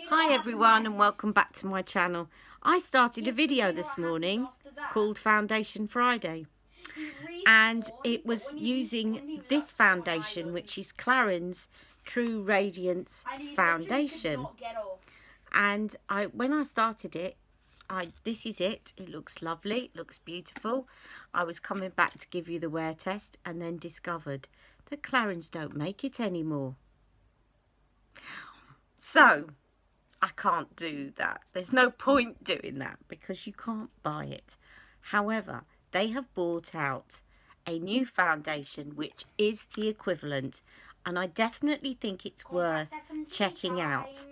Hi everyone and welcome back to my channel. I started a video this morning called Foundation Friday, and it was using this foundation, which is Clarins True Radiance Foundation. And when I started it, this is it. It looks lovely, it looks beautiful. I was coming back to give you the wear test and then discovered that Clarins don't make it anymore. So I can't do that. There's no point doing that because you can't buy it. However, they have brought out a new foundation which is the equivalent, and I definitely think it's worth checking out.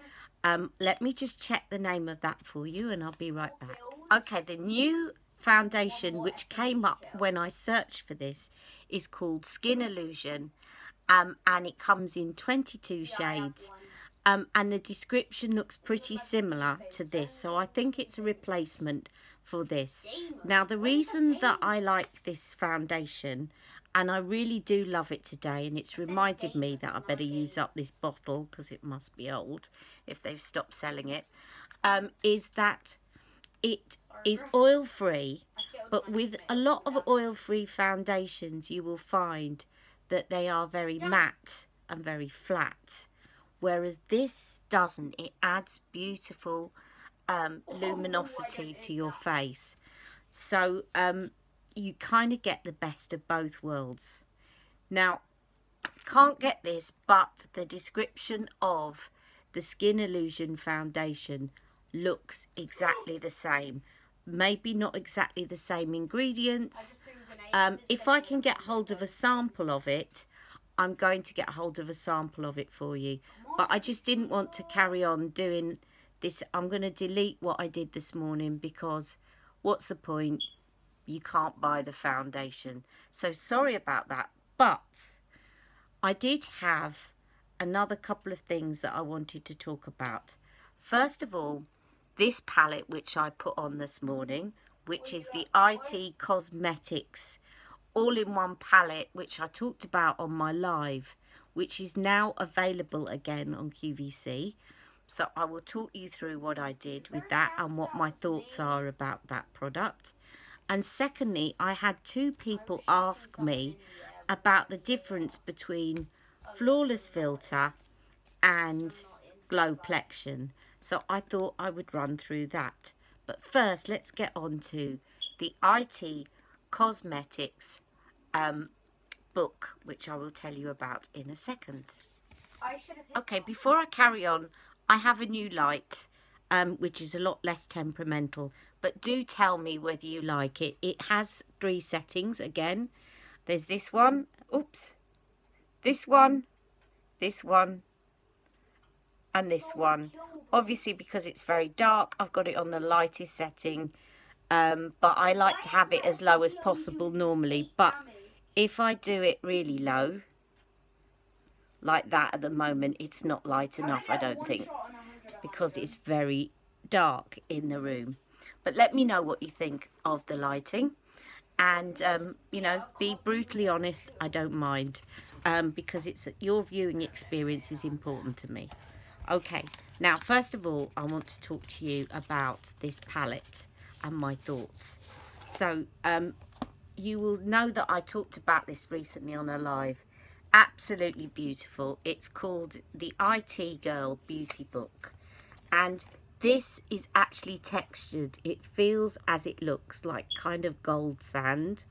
Let me just check the name of that for you and I'll be right back. Okay, the new foundation which came up when I searched for this is called Skin Illusion, and it comes in 22 shades. And the description looks pretty similar to this, so I think it's a replacement for this. Now, the reason that I like this foundation, and I really do love it today, and it's reminded me that I better use up this bottle because it must be old if they've stopped selling it, is that it is oil-free. But with a lot of oil-free foundations, you will find that they are very matte and very flat. Whereas this doesn't. It adds beautiful luminosity to your face. So you kind of get the best of both worlds. Now, can't get this, but the description of the Skin Illusion foundation looks exactly the same. Maybe not exactly the same ingredients. If I can get hold of a sample of it, I'm going to get hold of a sample of it for you. But I just didn't want to carry on doing this. I'm going to delete what I did this morning because what's the point? You can't buy the foundation. So sorry about that. But I did have another couple of things that I wanted to talk about. First of all, this palette which I put on this morning, which is the IT Cosmetics all-in-one palette, which I talked about on my live, which is now available again on QVC. So I will talk you through what I did with that and what my thoughts are about that product. And secondly, I had two people ask me about the difference between Flawless Filter and Glowplexion. So I thought I would run through that. But first, let's get on to the IT Cosmetics book, which I will tell you about in a second. Okay, before I carry on, I have a new light, which is a lot less temperamental, but do tell me whether you like it. It has 3 settings again. There's this one, oops, this one, and this one. Obviously, because it's very dark, I've got it on the lightest setting, but I like to have it as low as possible normally. But if I do it really low, like that at the moment, it's not light enough, I don't think, because it's very dark in the room. But let me know what you think of the lighting. And, you know, be brutally honest, I don't mind, because your viewing experience is important to me. Okay, now, first of all, I want to talk to you about this palette and my thoughts. So, you will know that I talked about this recently on a live. Absolutely beautiful. It's called the IT Girl Beauty Book. And this is actually textured. It feels as it looks, like kind of gold sand.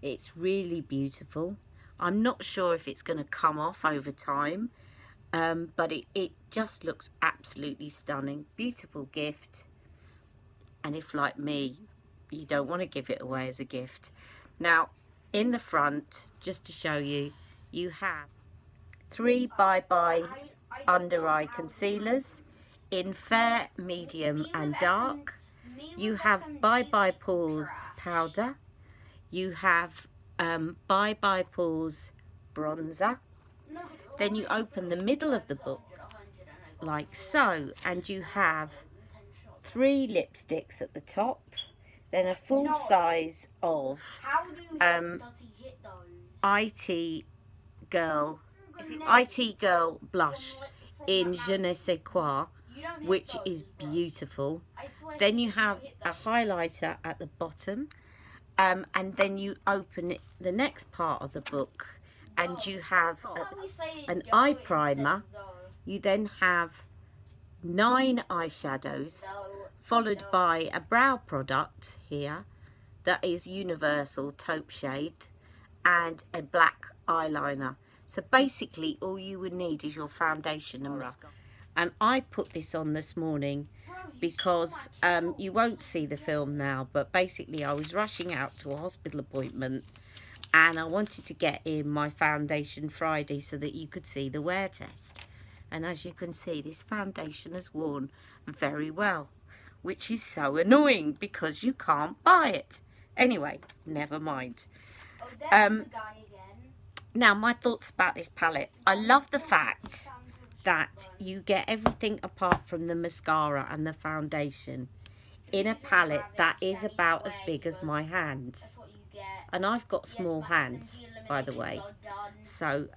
It's really beautiful. I'm not sure if it's going to come off over time. But it just looks absolutely stunning. Beautiful gift. And if, like me, you don't want to give it away as a gift. Now, in the front, just to show you, you have 3 Bye Bye under eye concealers in fair, medium and dark. You have Bye Bye Pores powder. You have Bye Bye Pores bronzer. Then you open the middle of the book like so, and you have 3 lipsticks at the top, then a full size of IT Girl blush in Je ne sais quoi, which is beautiful. Then you have a highlighter at the bottom, and then you open the next part of the book and you have an eye primer. You then have 9 eyeshadows, followed by a brow product here that is universal taupe shade, and a black eyeliner. So basically all you would need is your foundation and mascara. And I put this on this morning because you won't see the film now, but basically I was rushing out to a hospital appointment and I wanted to get in my foundation Friday so that you could see the wear test. And as you can see, this foundation has worn very well, which is so annoying because you can't buy it. Anyway, never mind. Now, my thoughts about this palette. I love the fact that you get everything apart from the mascara and the foundation in a palette that is about as big as my hand. And I've got small hands, by the way. So,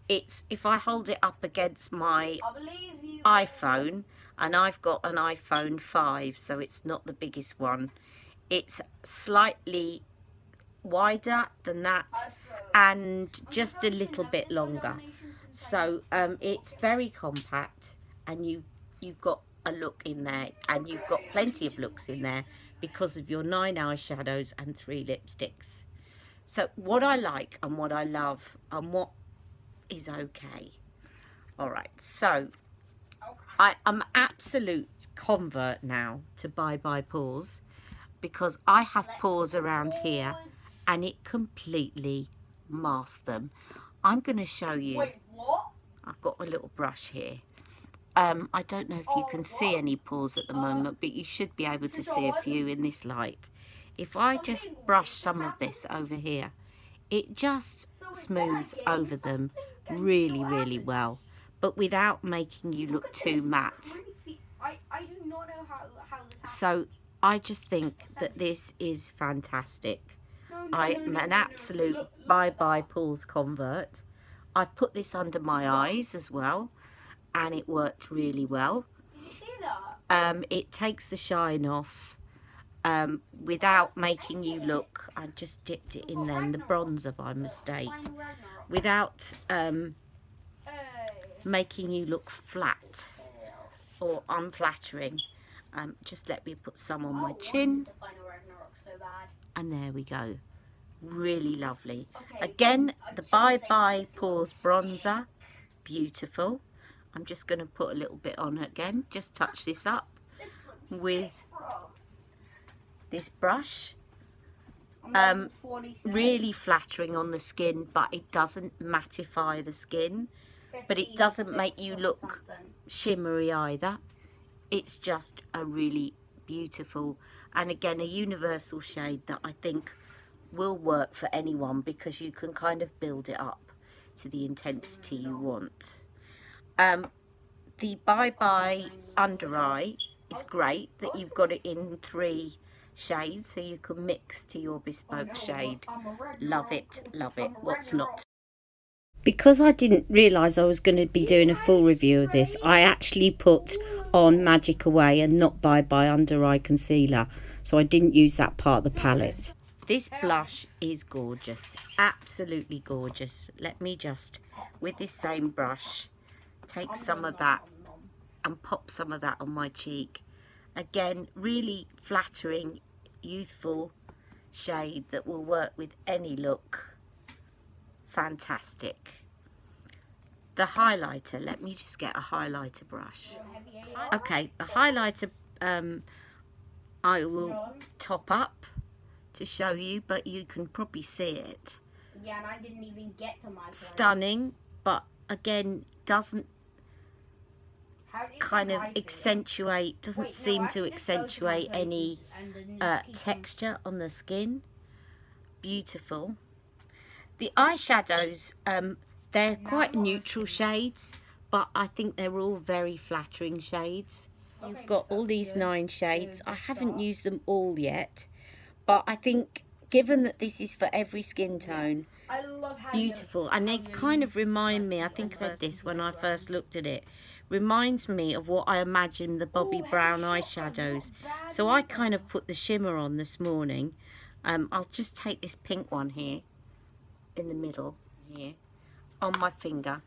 it's, if I hold it up against my iPhone, and I've got an iPhone 5, so it's not the biggest one, it's slightly wider than that and just a little bit longer. So it's very compact, and you've got a look in there, and you've got plenty of looks in there because of your 9 eyeshadows and 3 lipsticks. So what I like and what I love and what is okay. All right, so I'm an absolute convert now to Bye Bye Pores, because I have pores around here and it completely masks them. I'm going to show you. Wait, what? I've got a little brush here. I don't know if you can see any pores at the moment, but you should be able to see a few in this light. If I just brush some of this over here, it just smooths over them really, really well, but without making you look too matte. I do not know how this So I just think that this is fantastic. I'm an absolute Bye Bye Pores convert. I put this under my eyes as well, and it worked really well. Did you see that? It takes the shine off without making you look. I just dipped it in then, the bronzer by mistake, without making you look flat or unflattering. Just let me put some on my chin, and there we go. Really lovely. Again, the Bye Bye Pores bronzer, beautiful. I'm just going to put a little bit on again, just touch this up with this brush. Really flattering on the skin, but it doesn't mattify the skin, but it doesn't make you look shimmery either. It's just a really beautiful, and again, a universal shade that I think will work for anyone, because you can kind of build it up to the intensity you want. The Bye Bye Under Eye is great that you've got it in 3 shades, so you can mix to your bespoke shade. Love it, love it. What's not? Because I didn't realise I was going to be doing a full review of this, I actually put on Magic Away and not Bye Bye Under Eye Concealer, so I didn't use that part of the palette. This blush is gorgeous, absolutely gorgeous. Let me just, with this same brush, take some of that and pop some of that on my cheek. Again, really flattering, youthful shade that will work with any look. Fantastic. The highlighter, let me just get a highlighter brush. Okay, the highlighter I will top up to show you, but you can probably see it. Yeah, and I didn't even get to my place. Stunning, but again, doesn't kind of accentuate, doesn't seem to accentuate any texture on the skin. Beautiful. The eyeshadows, they're quite neutral shades, but I think they're all very flattering shades. You've got all these 9 shades. I haven't used them all yet, but I think given that this is for every skin tone, beautiful. And they kind of remind me, I think I said this when I first looked at it, reminds me of what I imagine the Bobbi Brown eyeshadows. So I kind of put the shimmer on this morning. I'll just take this pink one here in the middle here on my finger,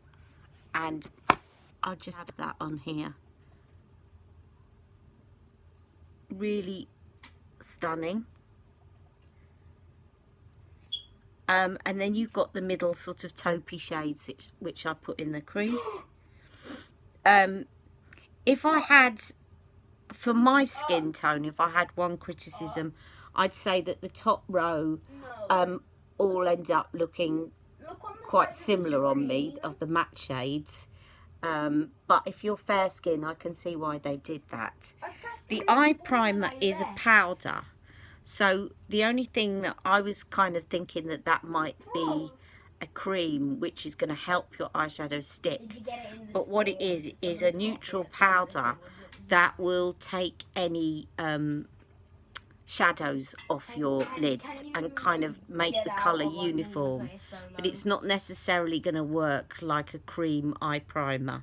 and I'll just have that on here. Really stunning. And then you've got the middle sort of taupey shades, which I put in the crease. If I had, for my skin tone, if I had one criticism, I'd say that the top row all end up looking quite similar on me, of the matte shades. But if you're fair skin, I can see why they did that. The eye primer is a powder. So the only thing that I was kind of thinking that might be a cream, which is going to help your eyeshadow stick. But what it is a neutral powder that will take any shadows off your lids and kind of make the colour uniform. But it's not necessarily going to work like a cream eye primer.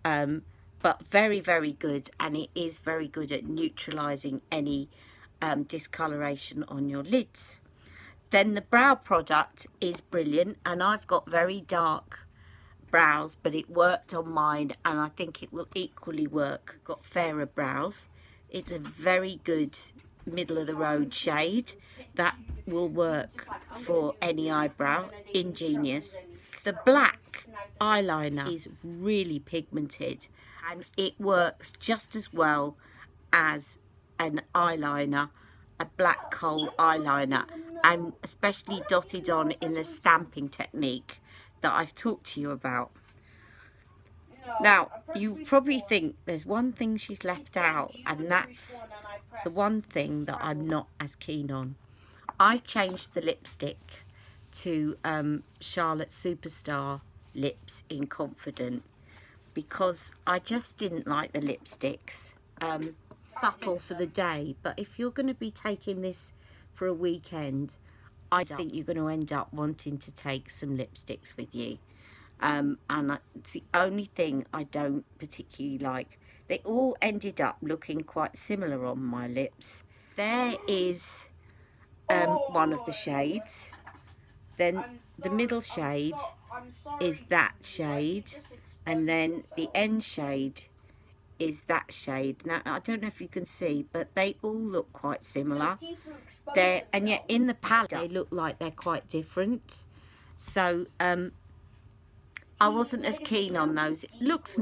But very, very good, and it is very good at neutralising any discoloration on your lids. Then the brow product is brilliant, and I've got very dark brows, but it worked on mine, and I think it will equally work. Got fairer brows. It's a very good middle of the road shade that will work for any eyebrow. Ingenious. The black eyeliner is really pigmented, and it works just as well as an eyeliner, a black kohl eyeliner, and especially dotted on in the stamping technique that I've talked to you about. Now, you probably think there's one thing she's left out, and that's the one thing that I'm not as keen on. I've changed the lipstick to Charlotte Superstar Lips in Confident, because I just didn't like the lipsticks. Subtle for the day, but if you're going to be taking this for a weekend, I think you're going to end up wanting to take some lipsticks with you. And it's the only thing I don't particularly like. They all ended up looking quite similar on my lips. There is one of the shades. Then the middle shade is that shade, and then the end shade is that shade. Now, I don't know if you can see, but they all look quite similar. And yet in the palette they look like they're quite different. So I wasn't as keen on those. It looks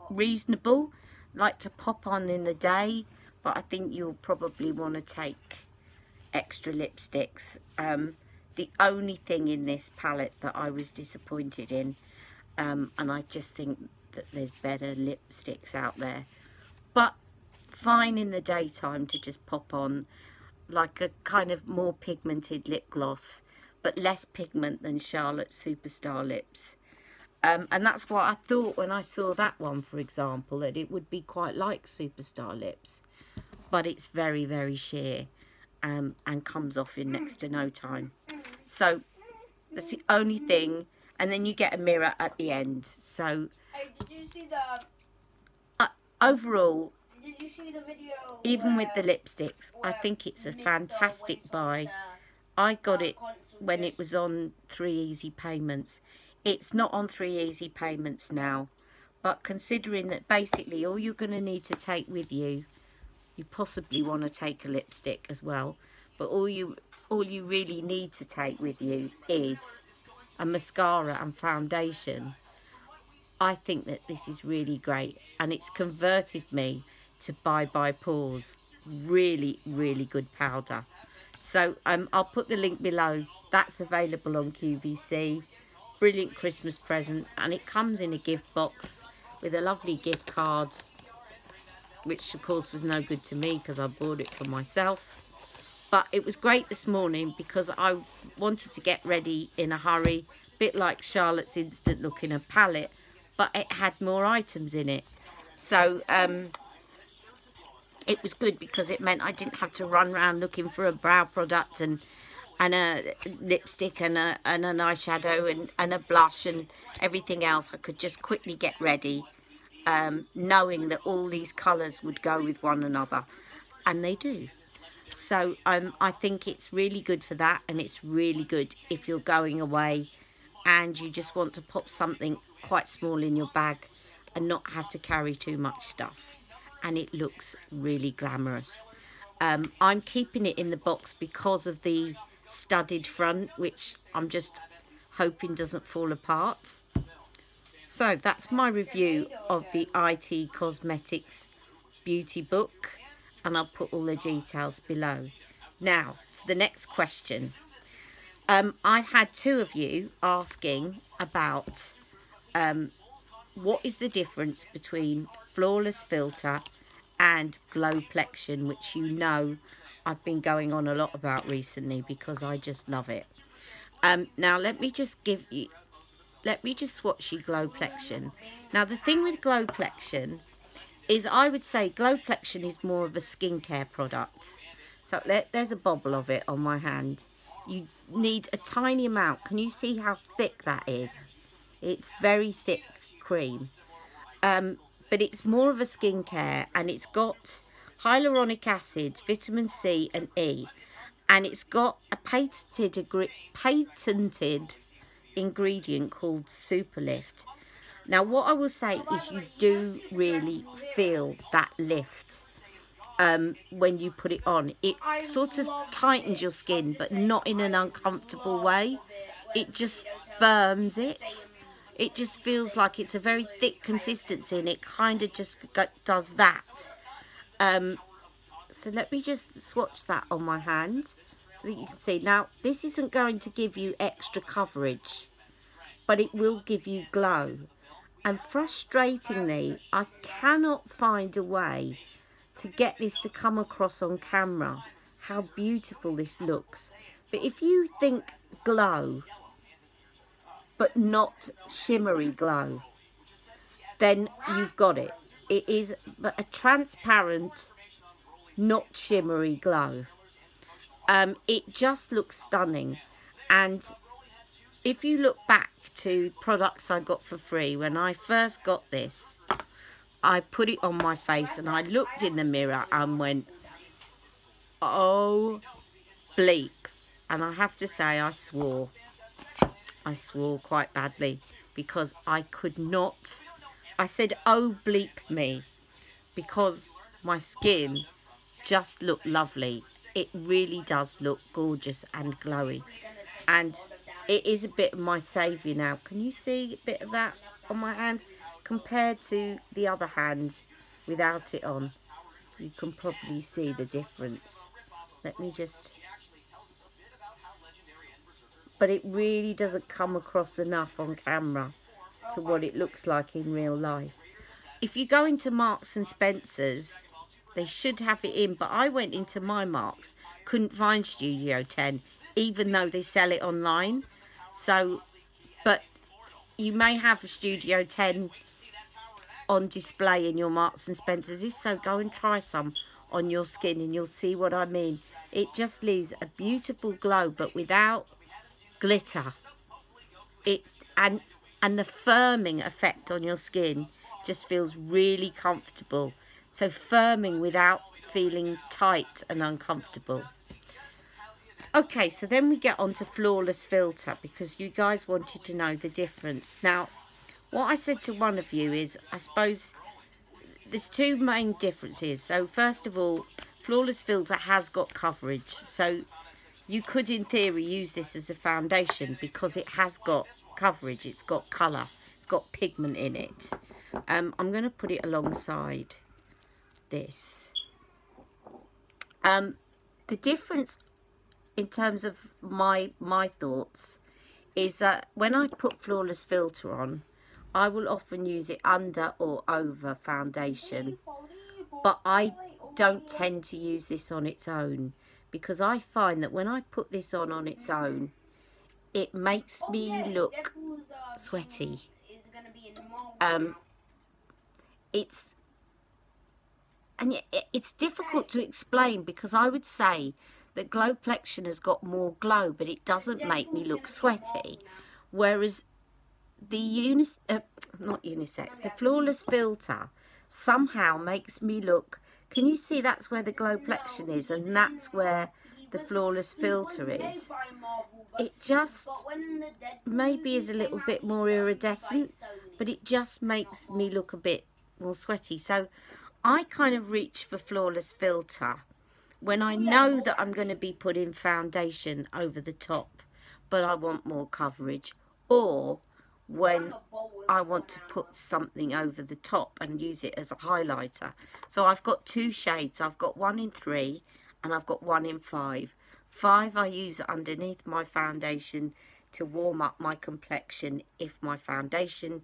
reasonable, like to pop on in the day, but I think you'll probably want to take extra lipsticks. The only thing in this palette that I was disappointed in, and I just think that there's better lipsticks out there, but fine in the daytime to just pop on, like a kind of more pigmented lip gloss, but less pigment than Charlotte Superstar lips. And that's what I thought when I saw that one, for example, that it would be quite like Superstar lips, but it's very, very sheer, and comes off in next to no time. So that's the only thing. And then you get a mirror at the end. So Hey, did you see the overall, did you see the video even with the lipsticks, I think it's a fantastic buy. I got it when it was on 3 Easy Payments. It's not on 3 Easy Payments now, but considering that basically all you're going to need to take with you, you possibly want to take a lipstick as well, but all you really need to take with you is a mascara and foundation. I think that this is really great, and it's converted me to Bye Bye Pores. Really, really good powder. So I'll put the link below. That's available on QVC. Brilliant Christmas present, and it comes in a gift box with a lovely gift card, which of course was no good to me because I bought it for myself. But it was great this morning because I wanted to get ready in a hurry, a bit like Charlotte's Instant Look in a palette, but it had more items in it. So it was good because it meant I didn't have to run around looking for a brow product and a lipstick and an eyeshadow and a blush and everything else. I could just quickly get ready knowing that all these colours would go with one another, and they do. So I think it's really good for that, and it's really good if you're going away and you just want to pop something quite small in your bag and not have to carry too much stuff, and it looks really glamorous. I'm keeping it in the box because of the studded front, which I'm just hoping doesn't fall apart. So that's my review of the IT Cosmetics beauty book, and I'll put all the details below. Now, to the next question. I've had two of you asking about what is the difference between Flawless Filter and Glowplexion, which you know I've been going on a lot about recently because I just love it. Now let me just swatch you Glowplexion. Now the thing with Glowplexion is I would say Glowplexion is more of a skincare product. So there's a bobble of it on my hand. You need a tiny amount. Can you see how thick that is? It's very thick cream. But it's more of a skincare, and it's got hyaluronic acid, vitamin C and E, and it's got a patented ingredient called Superlift. Now what I will say is you do really feel that lift when you put it on. It sort of tightens your skin, but not in an uncomfortable way. It just firms it. It just feels like it's a very thick consistency, and it kind of just does that. So let me just swatch that on my hand so that you can see. Now this isn't going to give you extra coverage, but it will give you glow. And frustratingly, I cannot find a way to get this to come across on camera how beautiful this looks. But if you think glow but not shimmery glow, then you've got it. It is a transparent, not shimmery glow. It just looks stunning. And if you look back to products I got for free, when I first got this, I put it on my face and I looked in the mirror and went, oh bleep. And I have to say I swore quite badly because I could not. I said, oh bleep me, because my skin just looked lovely. It really does look gorgeous and glowy, and it is a bit of my saviour now. Can you see a bit of that on my hand compared to the other hand without it on? You can probably see the difference. Let me just... But it really doesn't come across enough on camera to what it looks like in real life. If you go into Marks and Spencer's, they should have it in, but I went into my Marks, couldn't find Studio 10, even though they sell it online. So, but you may have a Studio 10 on display in your Marks and Spencer's. If so, go and try some on your skin and you'll see what I mean. It just leaves a beautiful glow, but without glitter. And the firming effect on your skin just feels really comfortable. So firming without feeling tight and uncomfortable. Okay, so then we get on to Flawless Filter, because you guys wanted to know the difference. Now, what I said to one of you is, I suppose there's two main differences. So first of all, Flawless Filter has got coverage. So you could, in theory, use this as a foundation because it has got coverage. It's got colour. It's got pigment in it. I'm going to put it alongside this. The difference in terms of my thoughts is that when I put Flawless Filter on, I will often use it under or over foundation, but I don't tend to use this on its own, because I find that when I put this on its own, it makes me look sweaty. It's difficult to explain, because I would say that Glowplexion has got more glow, but it doesn't make me look sweaty, whereas not unisex, the flawless filter somehow makes me look, can you see that's where the Glowplexion is, and that's where the flawless filter is? It just maybe is a little bit more iridescent, but it just makes me look a bit more sweaty. So I kind of reach for flawless filter when I know that I'm going to be putting foundation over the top, but I want more coverage, or when I want to put something over the top and use it as a highlighter. So I've got two shades. I've got one in 3 and I've got one in 5. 5 I use underneath my foundation to warm up my complexion if my foundation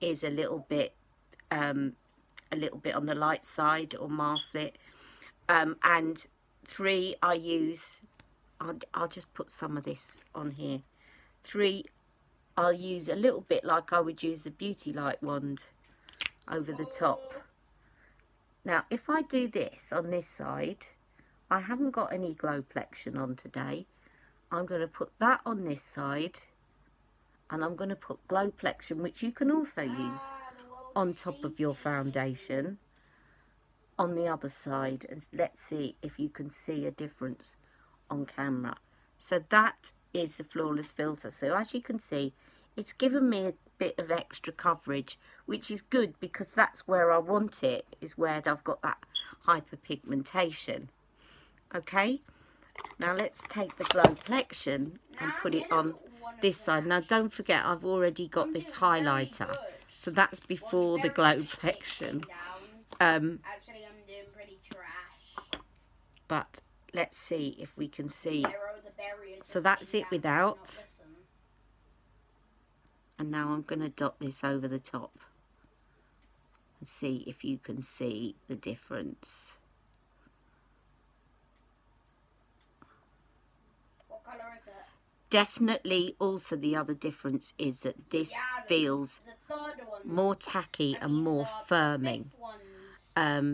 is a little bit on the light side, or mask it. And 3 I use, I'll just put some of this on here. 3 I'll use a little bit like I would use the Beauty Light wand over the top. Now if I do this on this side, I haven't got any Glowplexion on today. I'm going to put that on this side, and I'm going to put Glowplexion, which you can also use on top of your foundation, on the other side. And let's see if you can see a difference on camera. So that is the flawless filter. So as you can see, it's given me a bit of extra coverage, which is good because that's where I want it, is where I've got that hyperpigmentation. Okay, now let's take the Glowplexion and put it on this side. Now don't forget, I've already got this highlighter, so that's before the Glowplexion. Actually, I'm doing pretty trash. But let's see if we can see. So that's it without. And now I'm going to dot this over the top and see if you can see the difference. What colour is it? Definitely also the other difference is that this feels more tacky and more firming. White.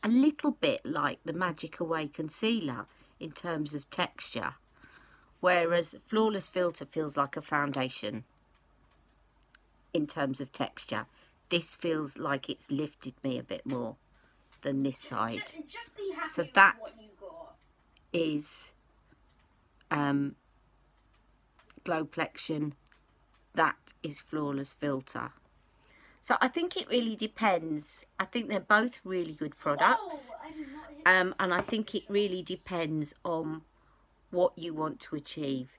A little bit like the Magic Away concealer in terms of texture, whereas Flawless Filter feels like a foundation in terms of texture. This feels like it's lifted me a bit more than this side. Just be happy So with that what you got. is Glowplexion, that is Flawless Filter. So I think it really depends. I think they're both really good products. And I think it really depends on what you want to achieve.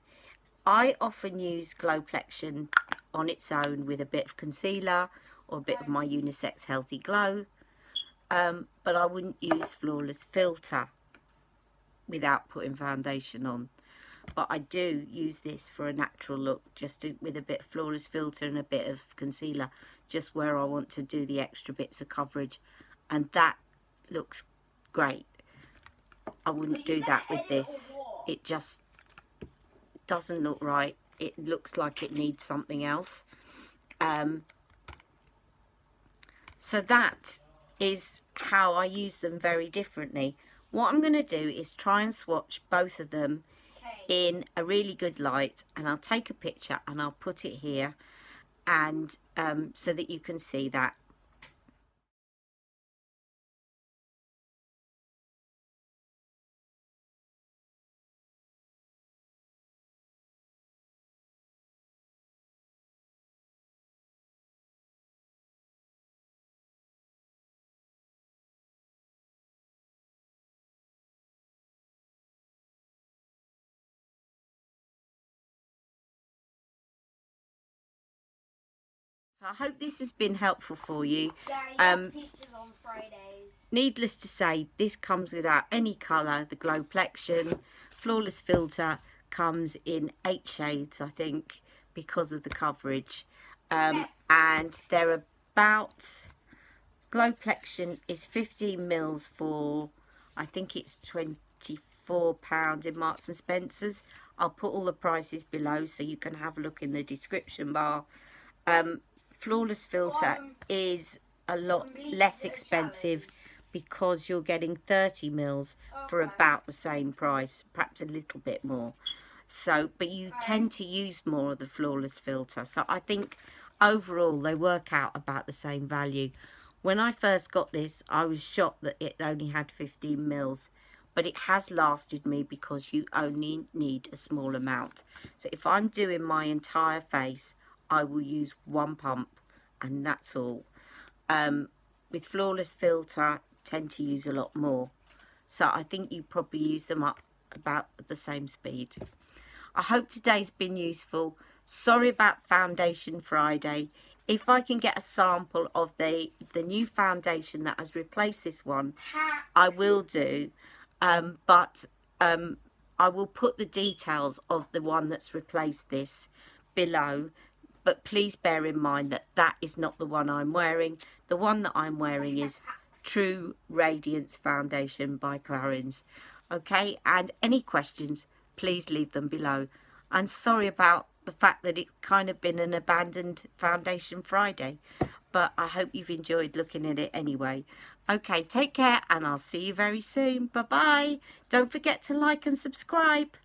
I often use Glowplexion on its own with a bit of concealer or a bit of my Unisex Healthy Glow. But I wouldn't use Flawless Filter without putting foundation on. But I do use this for a natural look, just with a bit of Flawless Filter and a bit of concealer, just where I want to do the extra bits of coverage, and that looks great. I wouldn't do that with this. It just doesn't look right. It looks like it needs something else. So that is how I use them very differently. What I'm going to do is try and swatch both of them in a really good light, and I'll take a picture and I'll put it here, and so that you can see that. So I hope this has been helpful for you. Pictures on Fridays. Needless to say, this comes without any colour. The Glowplexion Flawless Filter comes in 8 shades, I think, because of the coverage. And they're about, Glowplexion is 15 mils for, I think it's £24 in Marks and Spencer's. I'll put all the prices below so you can have a look in the description bar. Flawless Filter is a lot less expensive because you're getting 30 mils for about the same price, perhaps a little bit more. So, but you tend to use more of the flawless filter. So I think overall they work out about the same value. When I first got this, I was shocked that it only had 15 mils, but it has lasted me because you only need a small amount. So if I'm doing my entire face, I will use one pump and that's all. With flawless filter, tend to use a lot more. So I think you probably use them up about the same speed. I hope today's been useful. Sorry about Foundation Friday. If I can get a sample of the new foundation that has replaced this one, I will do. But I will put the details of the one that's replaced this below. But please bear in mind that that is not the one I'm wearing. The one that I'm wearing is True Radiance Foundation by Clarins. Okay, and any questions, please leave them below. And sorry about the fact that it's kind of been an abandoned Foundation Friday, but I hope you've enjoyed looking at it anyway. Okay, take care and I'll see you very soon. Bye bye. Don't forget to like and subscribe.